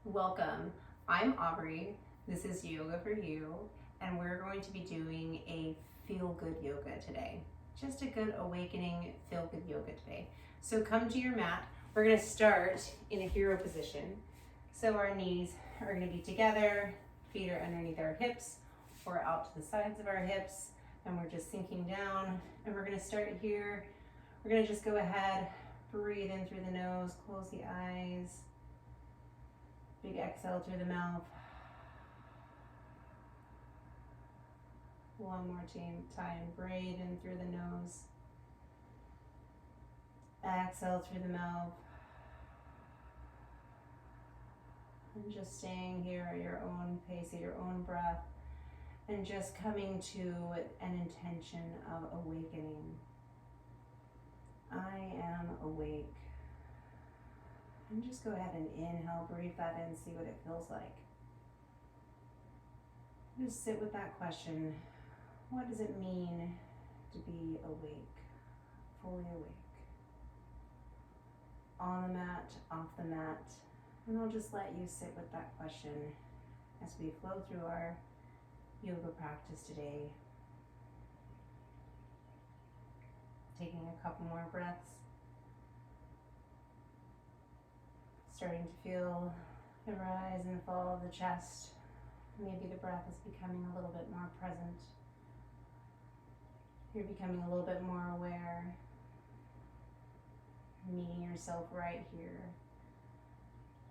Welcome. I'm Aubrey. This is Yoga for You, and we're going to be doing a feel-good yoga today. Just a good awakening feel-good yoga today. So come to your mat. We're going to start in a hero position. So our knees are going to be together, feet are underneath our hips or out to the sides of our hips, and we're just sinking down. And we're going to start here. We're going to just go ahead, breathe in through the nose, close the eyes. Big exhale through the mouth. One more time. Breathe in through the nose. Exhale through the mouth. And just staying here at your own pace, at your own breath. And just coming to an intention of awakening. I am awake. And just go ahead and inhale, breathe that in, see what it feels like. Just sit with that question. What does it mean to be awake, fully awake? On the mat, off the mat. And I'll just let you sit with that question as we flow through our yoga practice today. Taking a couple more breaths. Starting to feel the rise and fall of the chest. Maybe the breath is becoming a little bit more present. You're becoming a little bit more aware. Meeting yourself right here,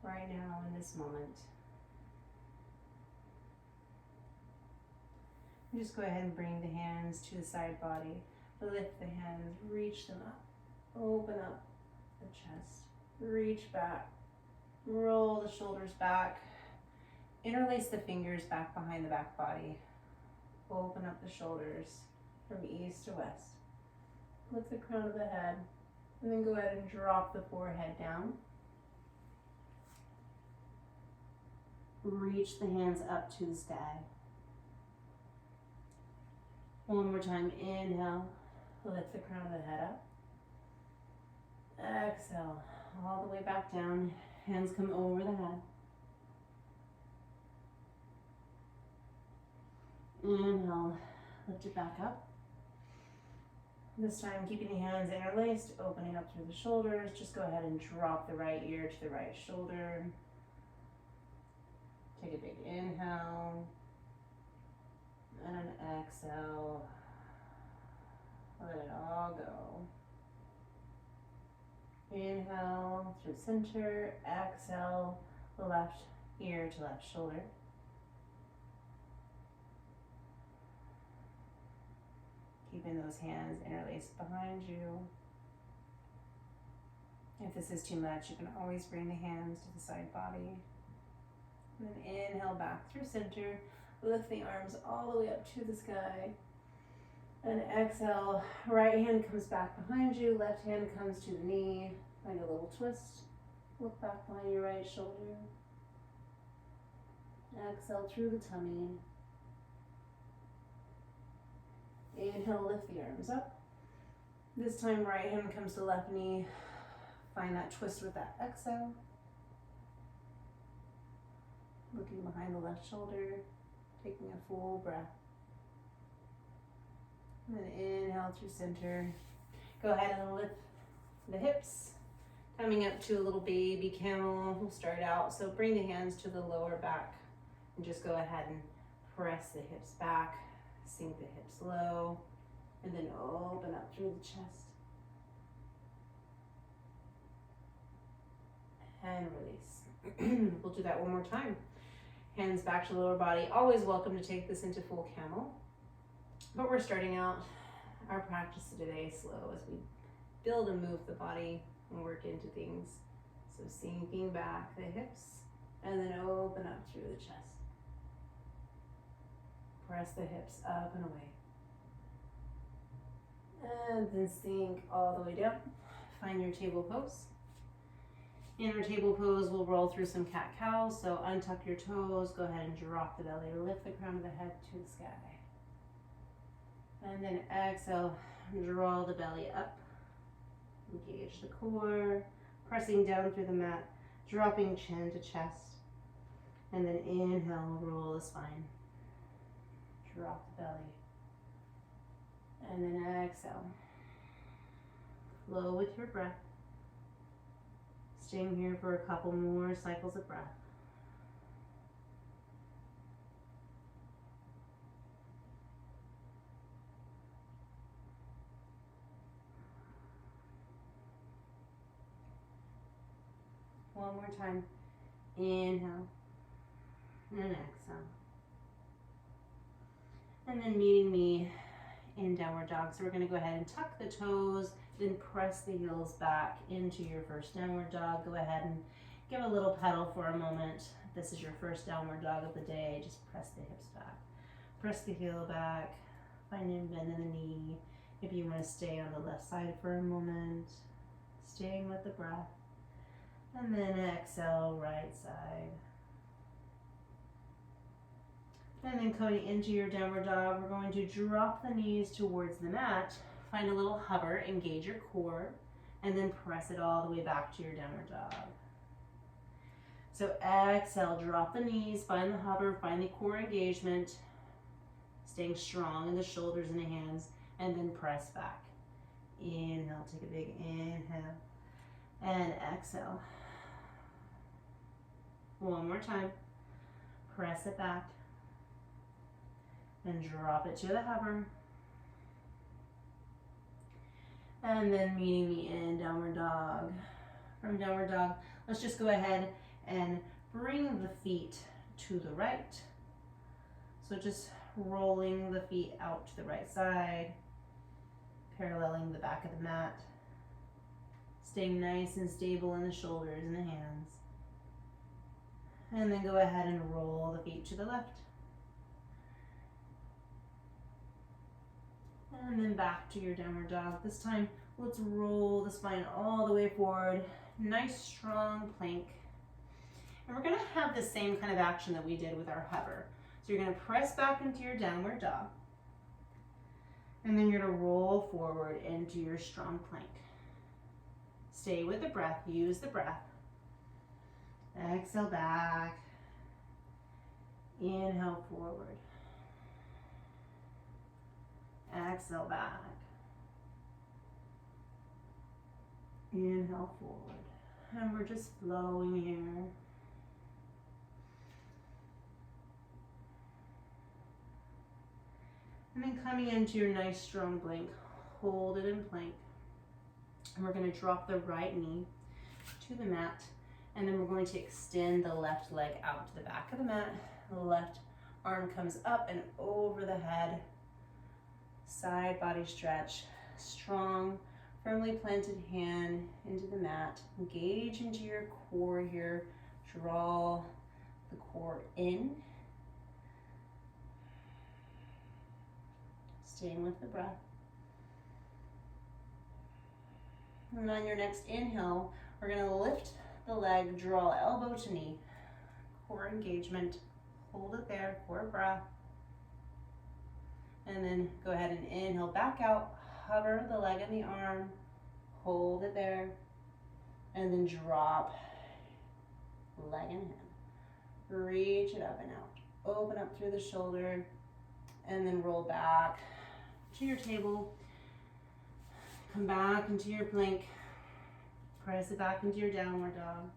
right now in this moment. And just go ahead and bring the hands to the side body. Lift the hands, reach them up. Open up the chest. Reach back. Roll the shoulders back. Interlace the fingers back behind the back body. Open up the shoulders from east to west. Lift the crown of the head. And then go ahead and drop the forehead down. Reach the hands up to the sky. One more time. Inhale. Lift the crown of the head up. Exhale. All the way back down. Hands come over the head. Inhale, lift it back up. This time, keeping the hands interlaced, opening up through the shoulders. Just go ahead and drop the right ear to the right shoulder. Take a big inhale. And an exhale. Let it all go. Inhale through center, exhale, left ear to left shoulder. Keeping those hands interlaced behind you. If this is too much, you can always bring the hands to the side body. And then inhale back through center, lift the arms all the way up to the sky. And exhale, right hand comes back behind you, left hand comes to the knee. Find a little twist. Look back behind your right shoulder. Exhale through the tummy. Inhale, lift the arms up. This time, right hand comes to left knee. Find that twist with that exhale. Looking behind the left shoulder, taking a full breath. And then inhale through center. Go ahead and lift the hips. Coming up to a little baby camel. We'll start out. So bring the hands to the lower back and just go ahead and press the hips back. Sink the hips low. And then open up through the chest. And release. We'll do that one more time. Hands back to the lower body. Always welcome to take this into full camel. But we're starting out our practice today slow as we build and move the body and work into things. So sinking back the hips and then open up through the chest. Press the hips up and away. And then sink all the way down. Find your table pose. In our table pose, we'll roll through some cat-cow. So untuck your toes, go ahead and drop the belly, lift the crown of the head to the sky. And then exhale, draw the belly up. Engage the core, pressing down through the mat, dropping chin to chest. And then inhale, roll the spine. Drop the belly. And then exhale. Flow with your breath. Staying here for a couple more cycles of breath. One more time. Inhale. And exhale. And then meeting me in downward dog. So we're going to go ahead and tuck the toes, then press the heels back into your first downward dog. Go ahead and give a little pedal for a moment. This is your first downward dog of the day. Just press the hips back. Press the heel back. Find a bend in the knee. If you want to stay on the left side for a moment, staying with the breath. And then exhale, right side. And then coming into your downward dog, we're going to drop the knees towards the mat. Find a little hover, engage your core, and then press it all the way back to your downward dog. So exhale, drop the knees, find the hover, find the core engagement, staying strong in the shoulders and the hands, and then press back. Inhale, take a big inhale, and exhale. One more time, press it back. And drop it to the hover. And then meeting me in downward dog. From downward dog, let's just go ahead and bring the feet to the right. So just rolling the feet out to the right side, paralleling the back of the mat, staying nice and stable in the shoulders and the hands. And then go ahead and roll the feet to the left. And then back to your downward dog. This time, let's roll the spine all the way forward. Nice, strong plank. And we're gonna have the same kind of action that we did with our hover. So you're gonna press back into your downward dog. And then you're gonna roll forward into your strong plank. Stay with the breath, use the breath. Exhale back. Inhale forward. Exhale back. Inhale forward. And we're just flowing here. And then coming into your nice strong plank, hold it in plank. And we're going to drop the right knee to the mat. And then we're going to extend the left leg out to the back of the mat. The left arm comes up and over the head. Side body stretch, strong, firmly planted hand into the mat. Engage into your core here. Draw the core in. Staying with the breath. And on your next inhale, we're going to lift the leg, draw elbow to knee. Core engagement. Hold it there for a breath. And then go ahead and inhale back out, hover the leg and the arm, hold it there, and then drop leg and hand. Reach it up and out. Open up through the shoulder, and then roll back to your table. Come back into your plank. Press it back into your downward dog.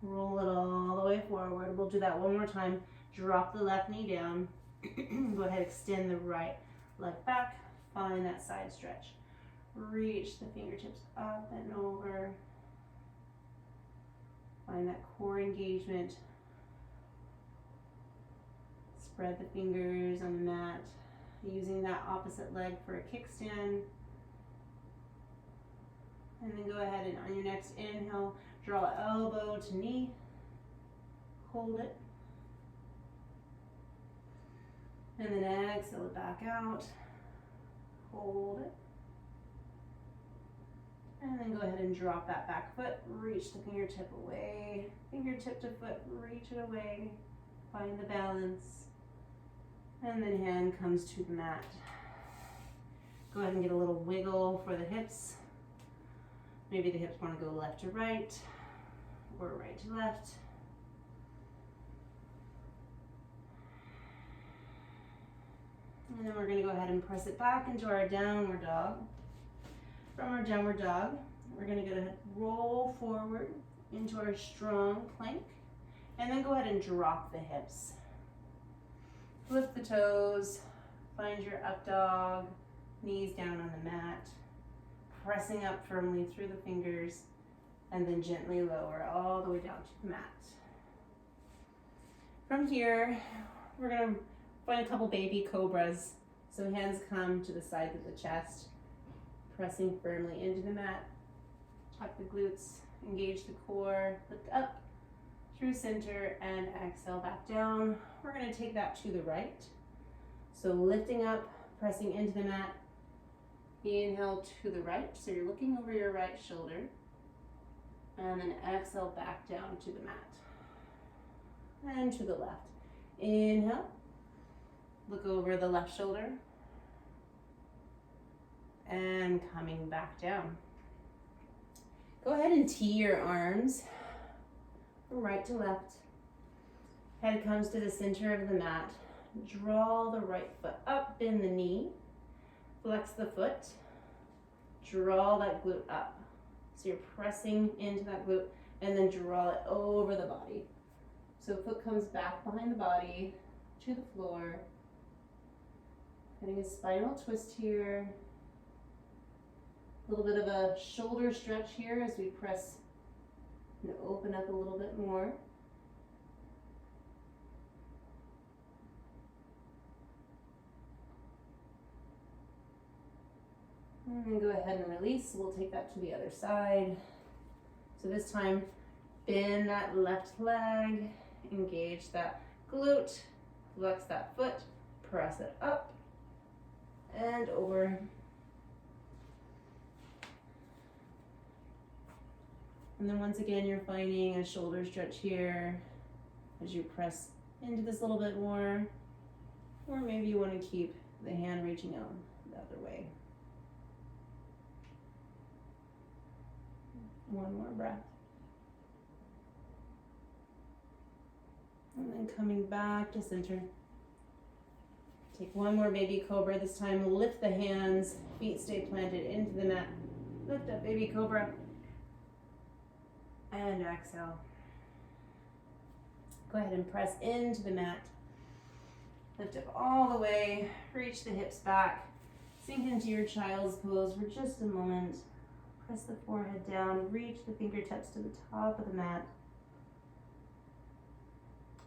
Roll it all the way forward. We'll do that one more time. Drop the left knee down. Go ahead, extend the right leg back. Find that side stretch. Reach the fingertips up and over. Find that core engagement. Spread the fingers on the mat, using that opposite leg for a kickstand. And then go ahead and on your next inhale, draw elbow to knee. Hold it. And then exhale it back out. Hold it. And then go ahead and drop that back foot. Reach the fingertip away. Fingertip to foot, reach it away. Find the balance. And then hand comes to the mat. Go ahead and get a little wiggle for the hips. Maybe the hips want to go left to right or right to left. And then we're going to go ahead and press it back into our downward dog. From our downward dog, we're going to go ahead and roll forward into our strong plank. And then go ahead and drop the hips. Lift the toes, find your up dog, knees down on the mat, pressing up firmly through the fingers, and then gently lower all the way down to the mat. From here, we're going to find a couple baby cobras. So hands come to the sides of the chest, pressing firmly into the mat. Tuck the glutes, engage the core, lift up through center, and exhale back down. We're going to take that to the right. So lifting up, pressing into the mat. Inhale to the right, so you're looking over your right shoulder. And then exhale back down to the mat. And to the left. Inhale. Look over the left shoulder. And coming back down. Go ahead and tee your arms from right to left. Head comes to the center of the mat. Draw the right foot up, bend the knee. Flex the foot. Draw that glute up. So you're pressing into that glute and then draw it over the body. So foot comes back behind the body to the floor. Getting a spinal twist here. A little bit of a shoulder stretch here as we press and open up a little bit more. And then go ahead and release. We'll take that to the other side. So this time, bend that left leg, engage that glute, flex that foot, press it up and over. And then once again, you're finding a shoulder stretch here as you press into this a little bit more. Or maybe you want to keep the hand reaching out the other way. One more breath. And then coming back to center. Take one more baby cobra. This time lift the hands, feet stay planted into the mat. Lift up baby cobra. And exhale. Go ahead and press into the mat. Lift up all the way. Reach the hips back. Sink into your child's pose for just a moment. Press the forehead down, reach the fingertips to the top of the mat.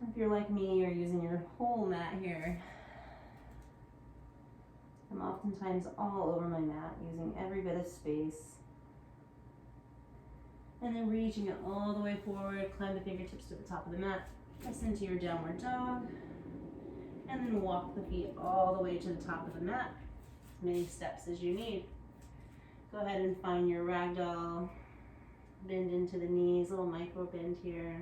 If you're like me, you're using your whole mat here. I'm oftentimes all over my mat, using every bit of space. And then reaching it all the way forward, climb the fingertips to the top of the mat, press into your downward dog, and then walk the feet all the way to the top of the mat, as many steps as you need. Go ahead and find your ragdoll. Bend into the knees, little micro bend here.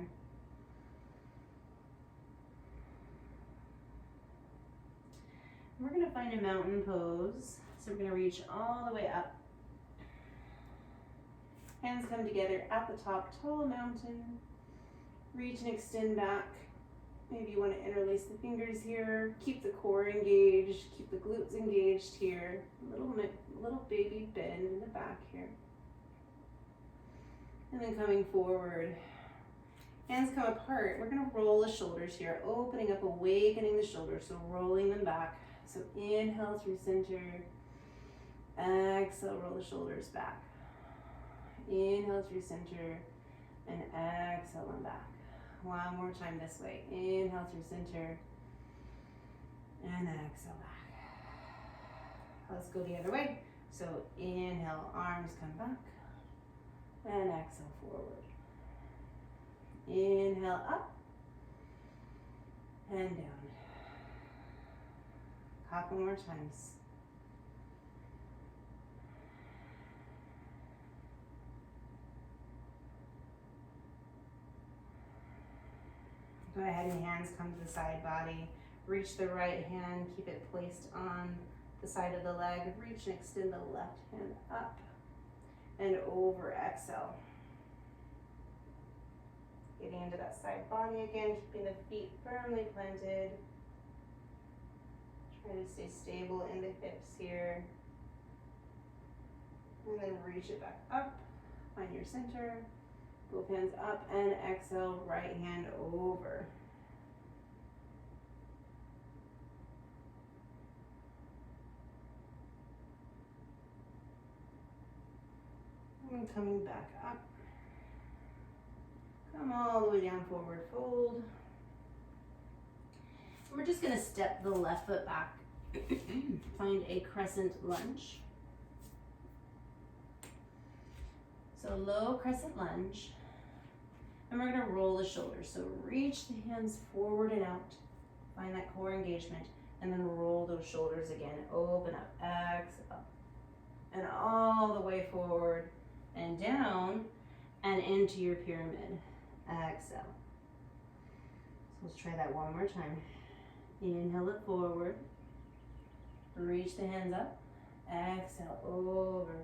We're going to find a mountain pose. So we're going to reach all the way up. Hands come together at the top, tall mountain. Reach and extend back. Maybe you want to interlace the fingers here. Keep the core engaged. Keep the glutes engaged here. Little baby bend in the back here. And then coming forward. Hands come apart. We're going to roll the shoulders here, opening up, awakening the shoulders. So rolling them back. So inhale through center. Exhale, roll the shoulders back. Inhale through center. And exhale them back. One more time this way. Inhale through center. And exhale back. Let's go the other way. So inhale, arms come back. And exhale forward. Inhale up. And down. Couple more times. Go ahead and hands come to the side body. Reach the right hand, keep it placed on the side of the leg. Reach and extend the left hand up and over, exhale. Getting into that side body again, keeping the feet firmly planted. Try to stay stable in the hips here. And then reach it back up. Find your center. Both hands up and exhale, right hand over. And coming back up. Come all the way down, forward fold. And we're just going to step the left foot back. Find a crescent lunge. So low crescent lunge. And we're going to roll the shoulders. So reach the hands forward and out. Find that core engagement. And then roll those shoulders again. Open up. Exhale. And all the way forward and down and into your pyramid. Exhale. So let's try that one more time. Inhale it forward. Reach the hands up. Exhale over.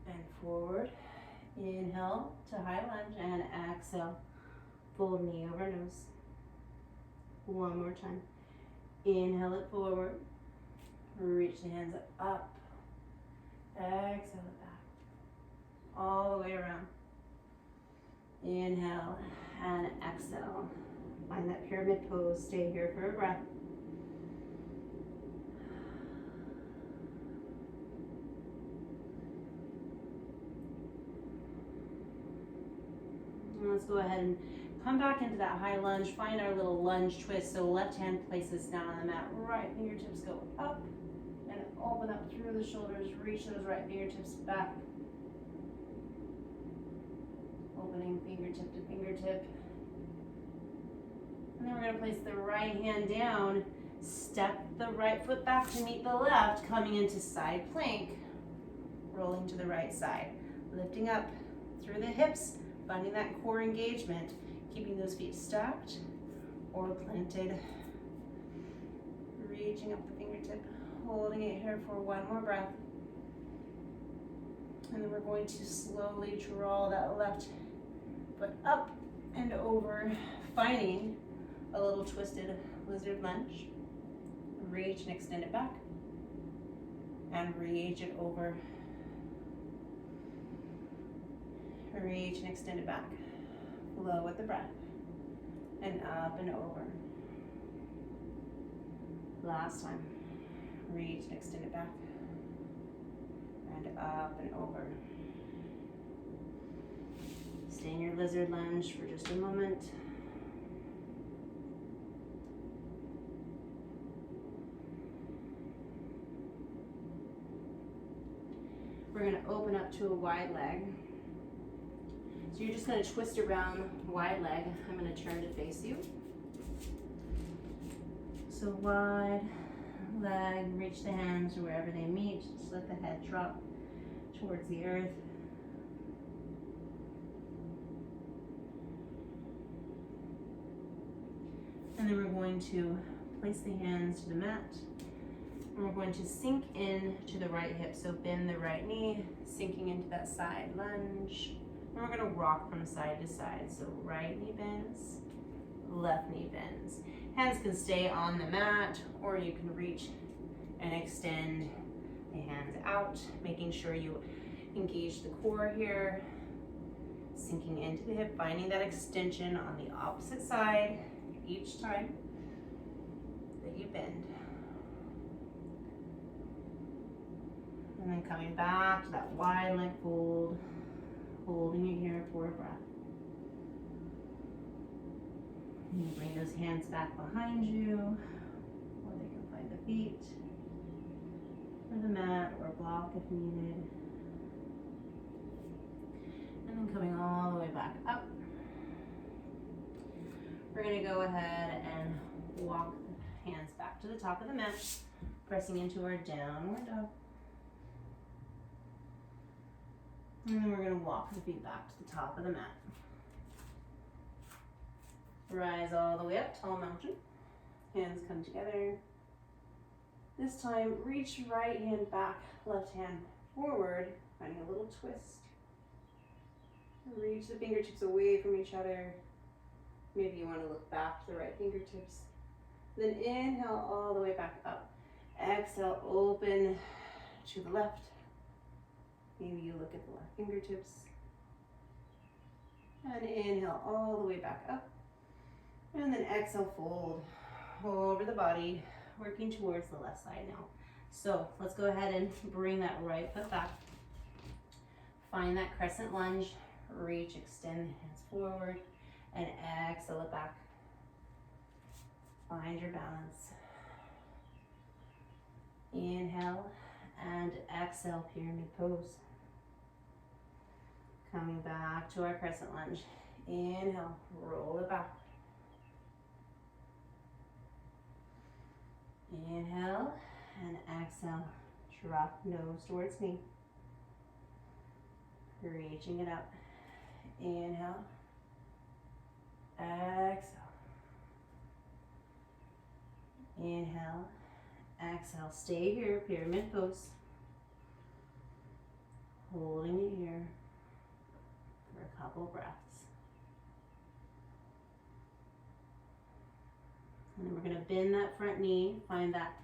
And forward. Inhale to high lunge and exhale. Fold knee over nose. One more time. Inhale it forward. Reach the hands up. Exhale it back. All the way around. Inhale and exhale. Find that pyramid pose. Stay here for a breath. And let's go ahead and come back into that high lunge. Find our little lunge twist. So left hand places down on the mat. Right fingertips go up and open up through the shoulders. Reach those right fingertips back. Opening fingertip to fingertip. And then we're going to place the right hand down. Step the right foot back to meet the left. Coming into side plank. Rolling to the right side. Lifting up through the hips. Finding that core engagement. Keeping those feet stacked or planted. Reaching up the fingertip. Holding it here for one more breath. And then we're going to slowly draw that left foot up and over, finding a little twisted lizard lunge. Reach and extend it back. And reach it over. Reach and extend it back. Flow with the breath. And up and over. Last time. Reach and extend it back. And up and over. Stay in your lizard lunge for just a moment. We're going to open up to a wide leg. So you're just going to twist around wide leg. I'm going to turn to face you. So wide leg, reach the hands wherever they meet. Just let the head drop towards the earth. And then we're going to place the hands to the mat. And we're going to sink in to the right hip. So bend the right knee, sinking into that side lunge. And we're going to rock from side to side. So right knee bends, left knee bends. Hands can stay on the mat, or you can reach and extend the hands out, making sure you engage the core here. Sinking into the hip, finding that extension on the opposite side each time that you bend. And then coming back to that wide leg fold, holding it here for a breath. And you bring those hands back behind you, or they can find the feet, or the mat, or block if needed. And then coming all the way back up. We're going to go ahead and walk the hands back to the top of the mat, pressing into our downward dog. And then we're going to walk the feet back to the top of the mat. Rise all the way up, tall mountain. Hands come together. This time, reach right hand back, left hand forward, finding a little twist. Reach the fingertips away from each other. Maybe you want to look back to the right fingertips. Then inhale all the way back up. Exhale, open to the left. Maybe you look at the left fingertips. And inhale all the way back up. And then exhale, fold over the body, working towards the left side now. So let's go ahead and bring that right foot back. Find that crescent lunge. Reach, extend the hands forward, and exhale it back. Find your balance. Inhale and exhale, pyramid pose. Coming back to our crescent lunge. Inhale, roll it back. Inhale and exhale, drop nose towards knee. Reaching it up. Inhale, exhale. Inhale, exhale. Stay here, pyramid pose. Holding it here for a couple breaths. And then we're going to bend that front knee, find that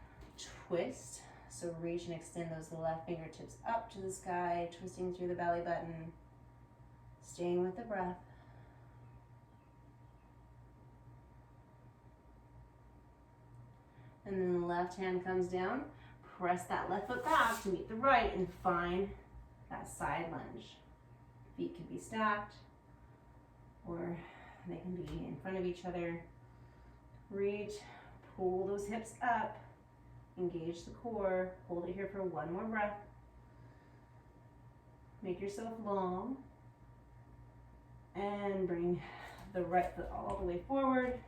twist. So reach and extend those left fingertips up to the sky, twisting through the belly button, staying with the breath. And then the left hand comes down, press that left foot back to meet the right and find that side lunge. Feet can be stacked or they can be in front of each other. Reach, pull those hips up, engage the core, hold it here for one more breath. Make yourself long and bring the right foot all the way forward.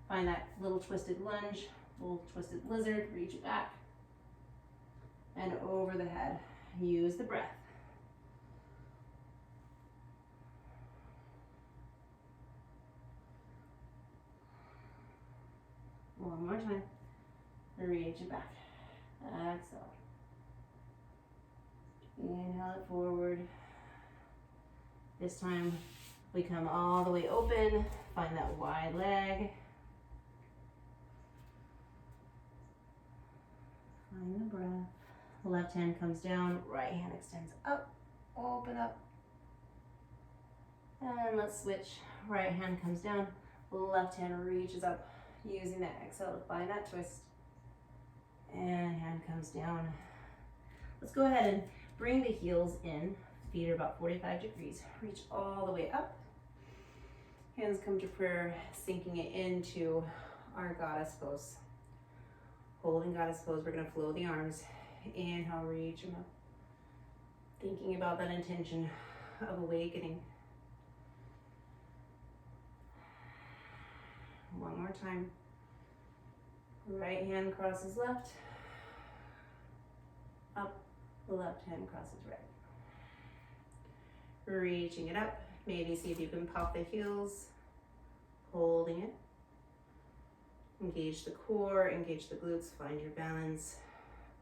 Find that little twisted lunge, little twisted lizard, reach it back and over the head. Use the breath. One more time. Reach it back. Exhale. Inhale it forward. This time we come all the way open. Find that wide leg. Find the breath. Left hand comes down, right hand extends up, open up. And let's switch. Right hand comes down, left hand reaches up. Using that exhale to find that twist. And hand comes down. Let's go ahead and bring the heels in. Feet are about 45 degrees. Reach all the way up. Hands come to prayer, sinking it into our goddess pose. Holding goddess pose, we're going to flow the arms. Inhale, reach them up. Thinking about that intention of awakening. One more time. Right hand crosses left. Up. The left hand crosses right. Reaching it up. Maybe see if you can pop the heels. Holding it. Engage the core, engage the glutes, find your balance,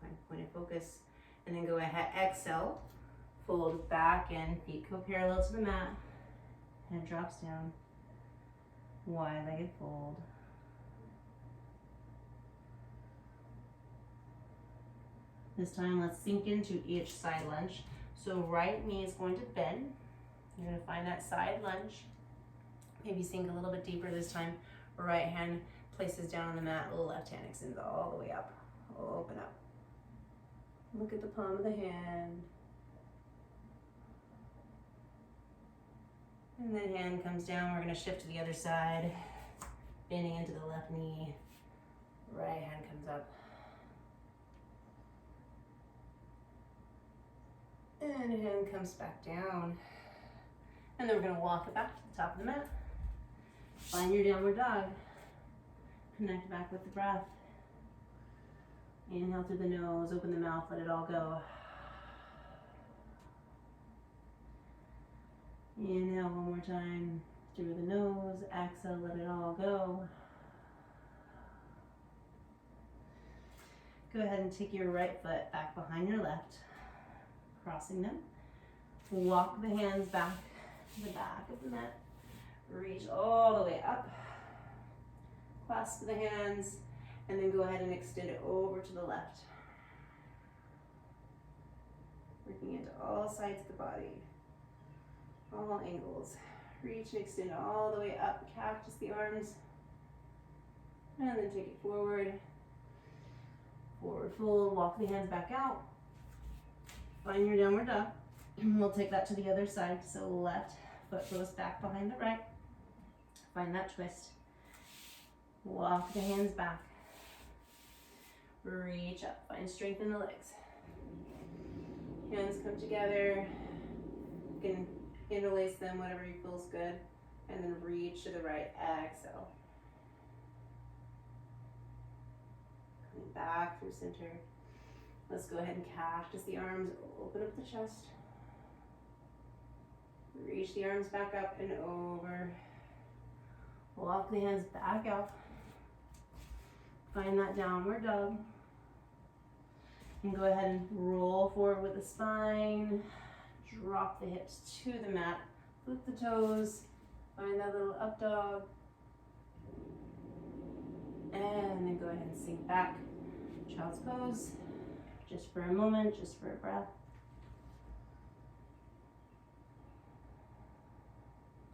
find point of focus. And then go ahead, exhale. Fold back in, feet go parallel to the mat. Head drops down. Wide-legged fold. This time, let's sink into each side lunge. So right knee is going to bend. You're going to find that side lunge. Maybe sink a little bit deeper this time. Right hand places down on the mat. Left hand extends all the way up. Open up. Look at the palm of the hand. And then hand comes down. We're going to shift to the other side. Bending into the left knee. Right hand comes up. And hand comes back down. And then we're going to walk it back to the top of the mat. Find your downward dog. Connect back with the breath. Inhale through the nose, open the mouth, let it all go. Inhale one more time through the nose, exhale, let it all go. Go ahead and take your right foot back behind your left, crossing them. Walk the hands back to the back of the mat. Reach all the way up. clasp the hands, and then go ahead and extend it over to the left. Working into all sides of the body, all angles. Reach and extend all the way up, cactus the arms, and then take it forward. Forward fold, walk the hands back out. Find your downward dog. We'll take that to the other side. So left foot goes back behind the right. Find that twist. Walk the hands back. Reach up, find strength in the legs. Hands come together. You can interlace them, whatever you feels good. And then reach to the right, exhale. Coming back through center. Let's go ahead and cactus the arms, open up the chest. Reach the arms back up and over. Walk the hands back out. Find that downward dog. And go ahead and roll forward with the spine. Drop the hips to the mat. Flip the toes. Find that little up dog. And then go ahead and sink back. Child's pose. Just for a moment, just for a breath.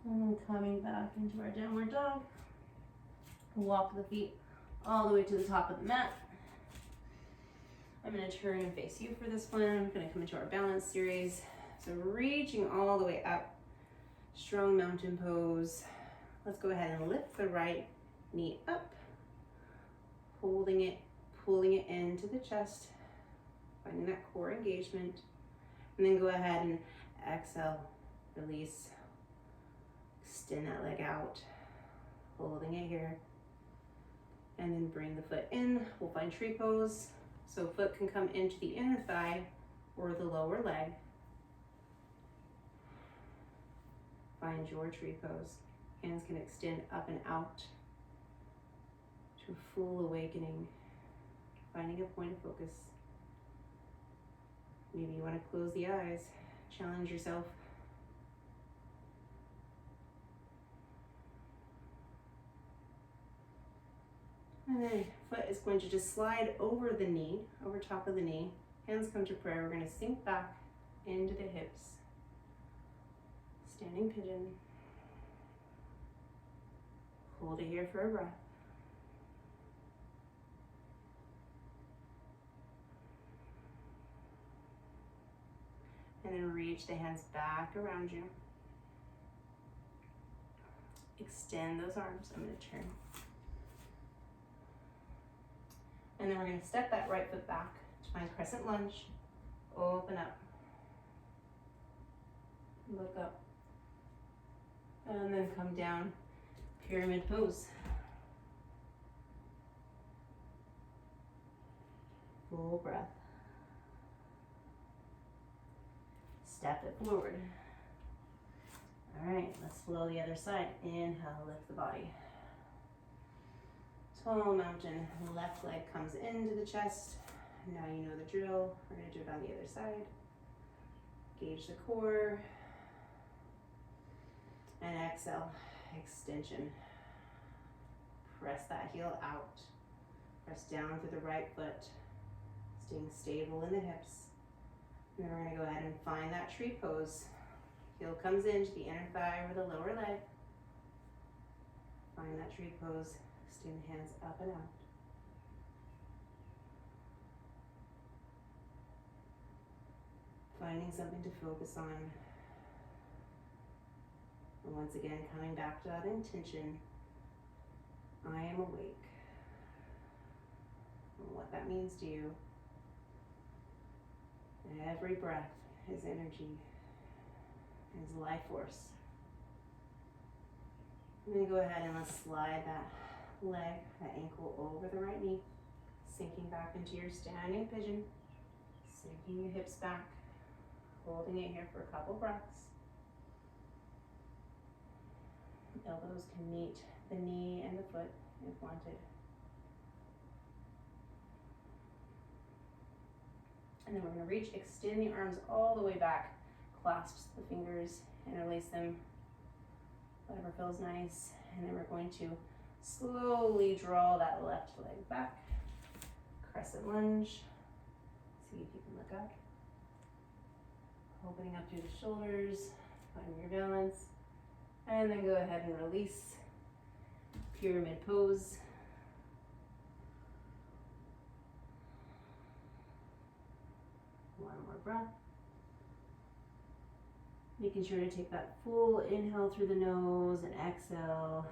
And then coming back into our downward dog. Walk the feet all the way to the top of the mat. I'm going to turn and face you for this one. I'm going to come into our balance series. So reaching all the way up. Strong mountain pose. Let's go ahead and lift the right knee up. Holding it, pulling it into the chest. Finding that core engagement. And then go ahead and exhale, release. Extend that leg out. Holding it here. And then bring the foot in. We'll find tree pose. So foot can come into the inner thigh or the lower leg. Find your tree pose. Hands can extend up and out to full awakening. Finding a point of focus. Maybe you want to close the eyes. Challenge yourself. And then foot is going to just slide over the knee, over top of the knee. Hands come to prayer. We're going to sink back into the hips. Standing pigeon. Hold it here for a breath. And then reach the hands back around you. Extend those arms. I'm going to turn. And then we're going to step that right foot back to find crescent lunge. Open up. Look up. And then come down. Pyramid pose. Full breath. Step it forward. All right, let's flow the other side. Inhale, lift the body. Tall mountain, left leg comes into the chest. Now you know the drill. We're going to do it on the other side. Gauge the core. And exhale, extension. Press that heel out. Press down through the right foot. Staying stable in the hips. And then we're going to go ahead and find that tree pose. Heel comes into the inner thigh or the lower leg. Find that tree pose. Extend the hands up and out. Finding something to focus on. And once again, coming back to that intention. I am awake. And what that means to you. Every breath is energy, is life force. And then go ahead and let's slide that leg, that ankle over the right knee, sinking back into your standing pigeon, sinking your hips back, holding it here for a couple breaths. Elbows can meet the knee and the foot if wanted. And then we're going to reach, extend the arms all the way back, clasp the fingers, interlace them, whatever feels nice. And then we're going to Slowly draw that left leg back. Crescent lunge. See if you can look up. Opening up through the shoulders, find your balance. And then go ahead and release. Pyramid pose. One more breath. Making sure to take that full inhale through the nose and exhale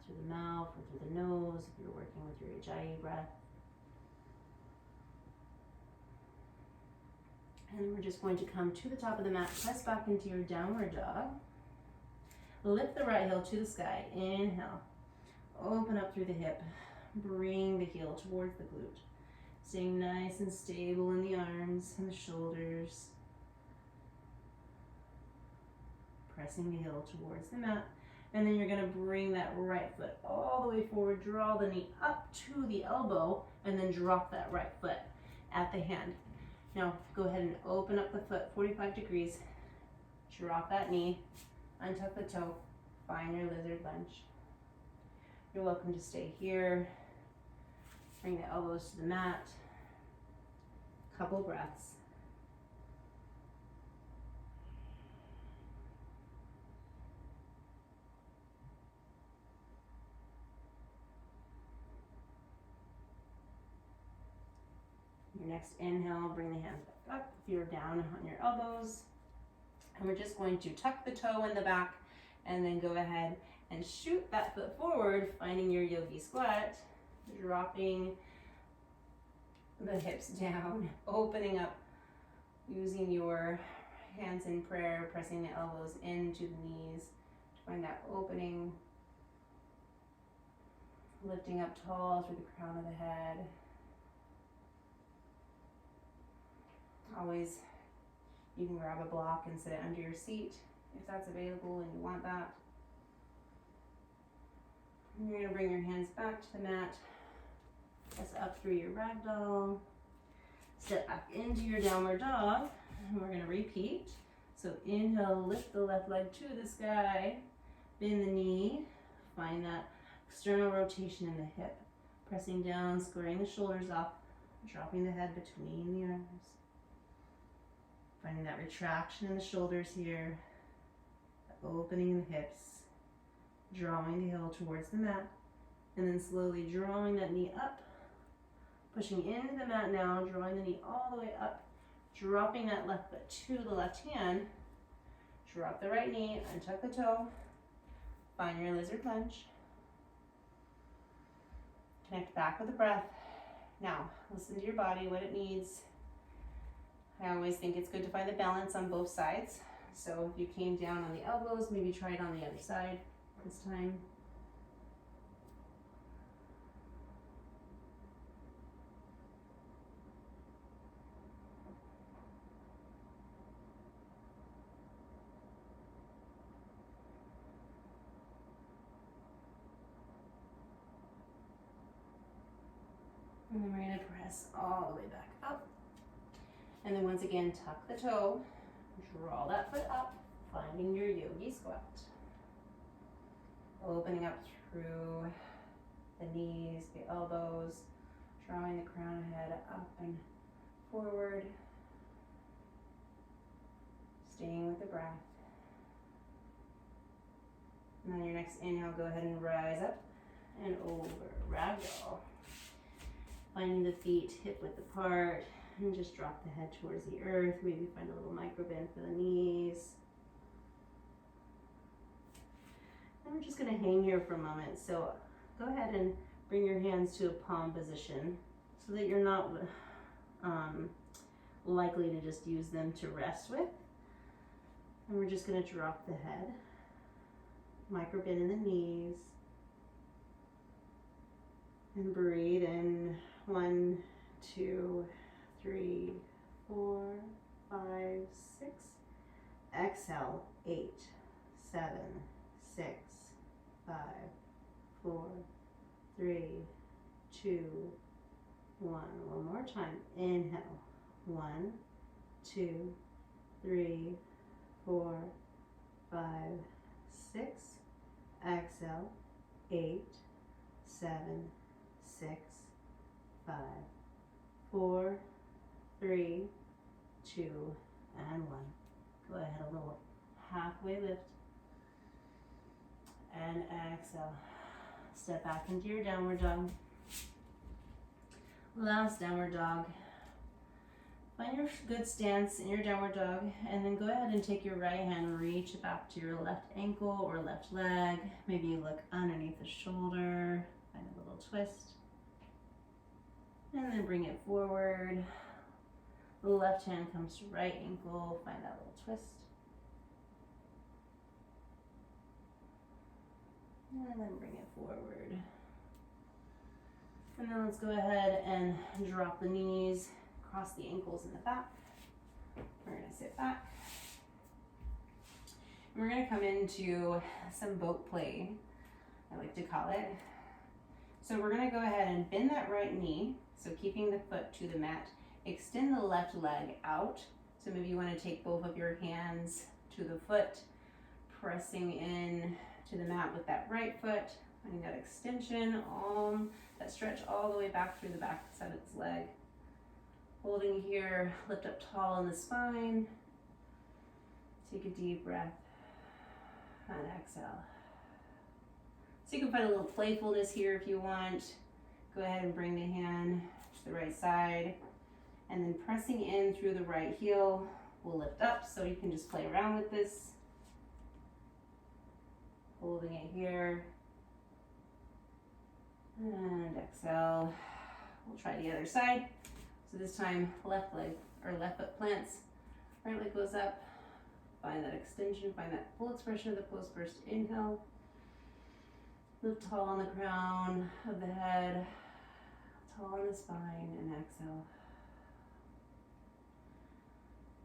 through the mouth or through the nose if you're working with your Ujjayi breath. And we're just going to come to the top of the mat, press back into your downward dog. Lift the right heel to the sky. Inhale. Open up through the hip. Bring the heel towards the glute. Staying nice and stable in the arms and the shoulders. Pressing the heel towards the mat. And then you're going to bring that right foot all the way forward. Draw the knee up to the elbow and then drop that right foot at the hand. Now go ahead and open up the foot 45 degrees. Drop that knee. Untuck the toe. Find your lizard lunge. You're welcome to stay here. Bring the elbows to the mat. Couple breaths. Your next inhale, bring the hands back up if you're down on your elbows. And we're just going to tuck the toe in the back and then go ahead and shoot that foot forward, finding your Yogi Squat, dropping the hips down, opening up, using your hands in prayer, pressing the elbows into the knees to find that opening, lifting up tall through the crown of the head. Always, you can grab a block and sit it under your seat if that's available and you want that. And you're going to bring your hands back to the mat, press up through your ragdoll, step back into your downward dog, and we're going to repeat. So inhale, lift the left leg to the sky, bend the knee, find that external rotation in the hip, pressing down, squaring the shoulders up, dropping the head between the arms. Finding that retraction in the shoulders here, the opening in the hips, drawing the heel towards the mat, and then slowly drawing that knee up, pushing into the mat now, drawing the knee all the way up, dropping that left foot to the left hand, drop the right knee, untuck the toe, find your lizard lunge, connect back with the breath. Now, listen to your body, what it needs. I always think it's good to find the balance on both sides. So if you came down on the elbows, maybe try it on the other side this time. And then we're going to press all the way back up. And then once again, tuck the toe, draw that foot up, finding your Yogi Squat. Opening up through the knees, the elbows, drawing the crown of the head up and forward. Staying with the breath. And then your next inhale, go ahead and rise up and over, ragdoll. Finding the feet hip width apart. And just drop the head towards the earth. Maybe find a little micro bend for the knees. And we're just going to hang here for a moment. So go ahead and bring your hands to a palm position so that you're not likely to just use them to rest with. And we're just going to drop the head. Micro bend in the knees. And breathe in. 1, 2, 3, 4, 5, 6. Exhale, 8, 7, 6, 5, 4, 3, 2, 1. One more time. Inhale. 1, 2, 3, 4, 5, 6. Exhale. 8, 7, 6, 5, 4, 3, 2, and 1. Go ahead, a little halfway lift. And exhale. Step back into your downward dog. Last downward dog. Find your good stance in your downward dog, and then go ahead and take your right hand, reach it back to your left ankle or left leg. Maybe you look underneath the shoulder, find a little twist. And then bring it forward. The left hand comes to right ankle, find that little twist. And then bring it forward. And then let's go ahead and drop the knees, cross the ankles in the back. We're gonna sit back. And we're gonna come into some boat play, I like to call it. So we're gonna go ahead and bend that right knee, so keeping the foot to the mat. Extend the left leg out. So maybe you wanna take both of your hands to the foot, pressing in to the mat with that right foot, finding that extension, that stretch all the way back through the back side of its leg. Holding here, lift up tall in the spine. Take a deep breath and exhale. So you can find a little playfulness here if you want. Go ahead and bring the hand to the right side, and then pressing in through the right heel, we'll lift up, so you can just play around with this. Holding it here, and exhale. We'll try the other side. So this time, left leg or left foot plants, right leg goes up. Find that extension, find that full expression of the pose first. Inhale, lift tall on the crown of the head, tall on the spine, and exhale.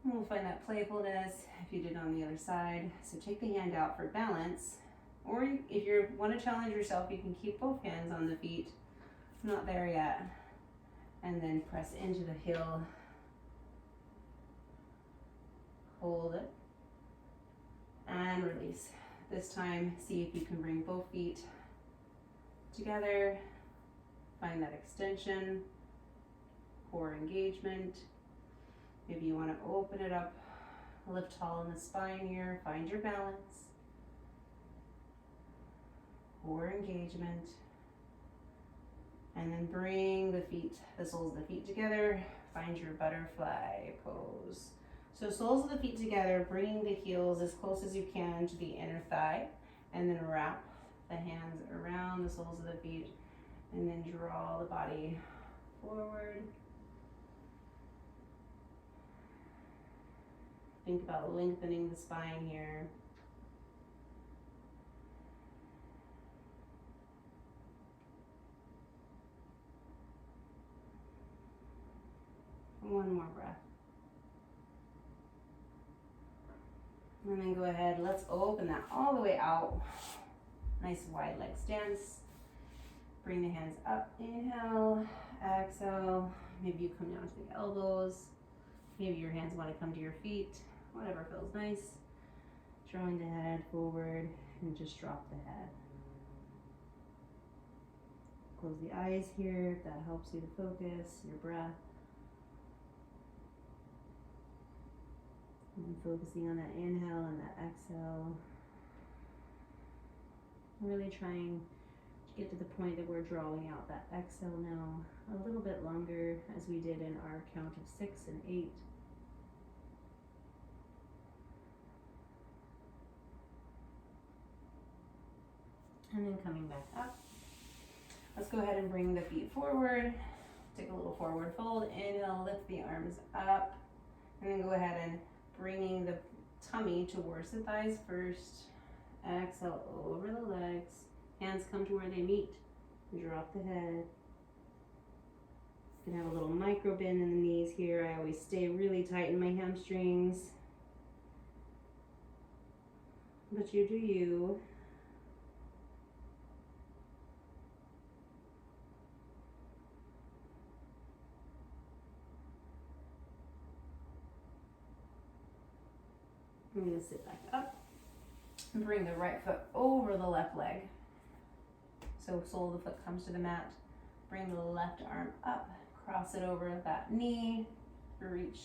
And we'll find that playfulness if you did on the other side. So take the hand out for balance. Or if you want to challenge yourself, you can keep both hands on the feet. Not there yet. And then press into the heel. Hold it. And release. This time, see if you can bring both feet together. Find that extension, core engagement. Maybe you want to open it up, lift tall in the spine here, find your balance. Core engagement, and then bring the soles of the feet together, find your butterfly pose. So soles of the feet together, bringing the heels as close as you can to the inner thigh, and then wrap the hands around the soles of the feet, and then draw the body forward. Think about lengthening the spine here. One more breath. And then go ahead, let's open that all the way out. Nice wide leg stance. Bring the hands up, inhale, exhale. Maybe you come down to the elbows. Maybe your hands want to come to your feet, whatever feels nice. Drawing the head forward and just drop the head. Close the eyes here if that helps you to focus, your breath. And focusing on that inhale and that exhale. Really trying to get to the point that we're drawing out that exhale now a little bit longer, as we did in our count of 6 and 8. And then coming back up. Let's go ahead and bring the feet forward. Take a little forward fold. Inhale, lift the arms up. And then go ahead and bringing the tummy towards the thighs first. Exhale over the legs. Hands come to where they meet. Drop the head. You can have a little micro bend in the knees here. I always stay really tight in my hamstrings. But you do you. I'm going to sit back up and bring the right foot over the left leg. So sole of the foot comes to the mat. Bring the left arm up, cross it over that knee, reach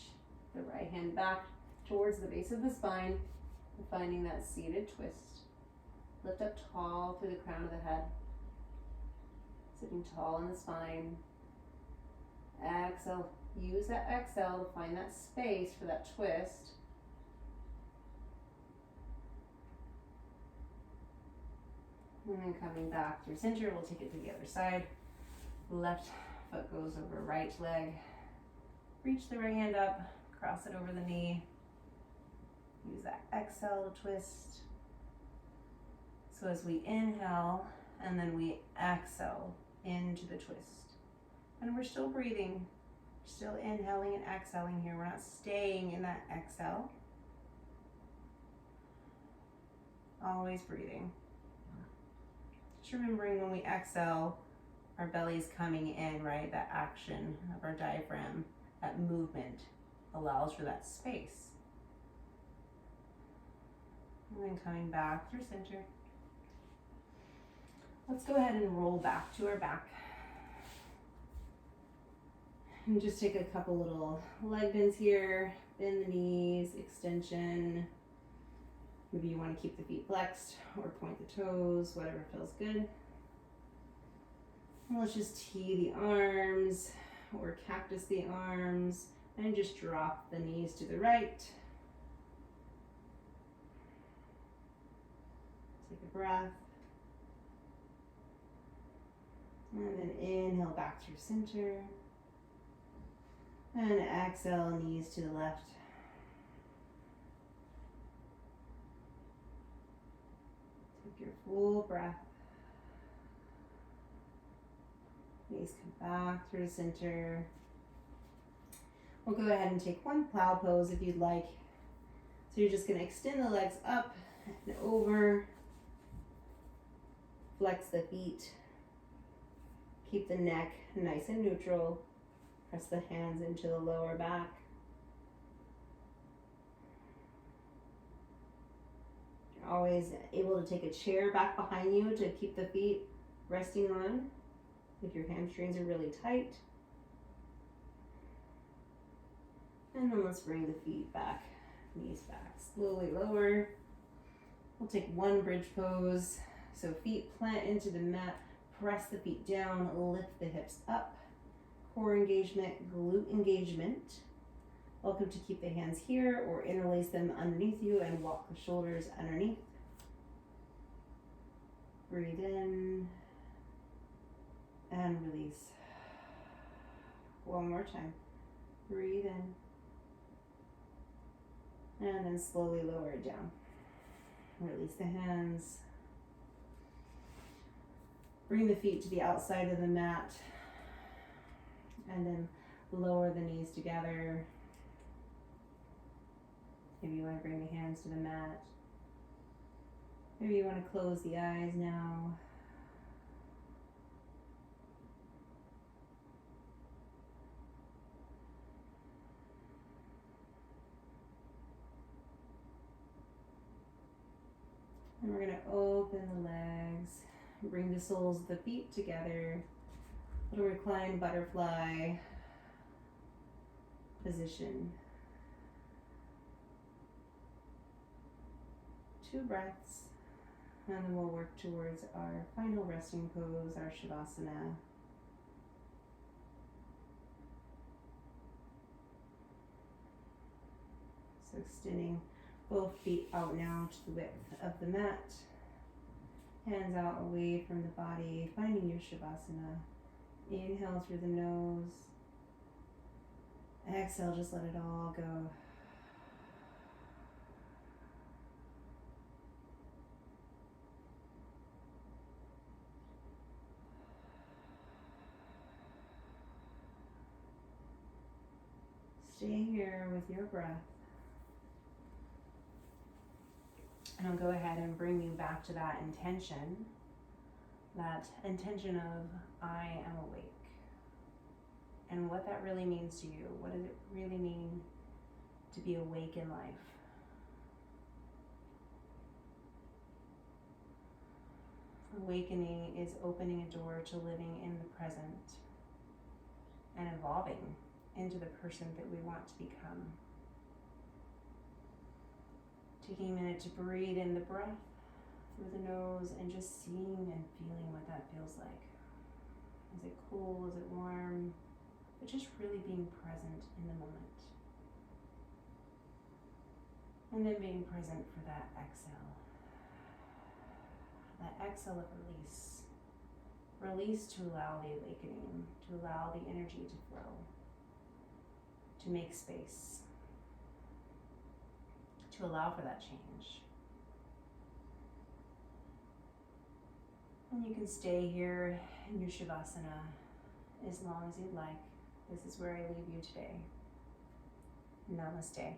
the right hand back towards the base of the spine, finding that seated twist. Lift up tall through the crown of the head, sitting tall in the spine. Exhale, use that exhale to find that space for that twist. And then coming back through center, we'll take it to the other side. Left foot goes over right leg. Reach the right hand up, cross it over the knee. Use that exhale to twist. So as we inhale and then we exhale into the twist. And we're still breathing, still inhaling and exhaling here. We're not staying in that exhale. Always breathing. Just remembering when we exhale, our belly's coming in, right? That action of our diaphragm, that movement allows for that space. And then coming back through center. Let's go ahead and roll back to our back. And just take a couple little leg bends here. Bend the knees, extension. Maybe you want to keep the feet flexed or point the toes, whatever feels good. And let's just tee the arms or cactus the arms and just drop the knees to the right. Take a breath. And then inhale back through center. And exhale, knees to the left. Take your full breath. Knees come back through center. We'll go ahead and take one plow pose if you'd like. So you're just going to extend the legs up and over. Flex the feet. Keep the neck nice and neutral. Press the hands into the lower back. You're always able to take a chair back behind you to keep the feet resting on if your hamstrings are really tight. And then let's bring the feet back, knees back. Slowly lower. We'll take one bridge pose. So feet plant into the mat, press the feet down, lift the hips up. Core engagement, glute engagement. Welcome to keep the hands here or interlace them underneath you and walk the shoulders underneath. Breathe in and release. One more time. Breathe in. And then slowly lower it down. Release the hands. Bring the feet to the outside of the mat. And then lower the knees together. Maybe you want to bring the hands to the mat. Maybe you want to close the eyes now. And we're going to open the legs. Bring the soles of the feet together. Little reclined butterfly position. 2 breaths, and then we'll work towards our final resting pose, our Shadasana. So extending both feet out now to the width of the mat. Hands out away from the body, finding your Shavasana. Inhale through the nose. Exhale, just let it all go. Stay here with your breath. And I'll go ahead and bring you back to that intention of I am awake. And what that really means to you. What does it really mean to be awake in life? awakening is opening a door to living in the present and evolving into the person that we want to become. Taking a minute to breathe in the breath through the nose and just seeing and feeling what that feels like. Is it cool? Is it warm? But just really being present in the moment. And then being present for that exhale. That exhale of release. Release to allow the awakening, to allow the energy to flow, to make space, to allow for that change. And you can stay here in your Shadasana as long as you'd like. This is where I leave you today. Namaste.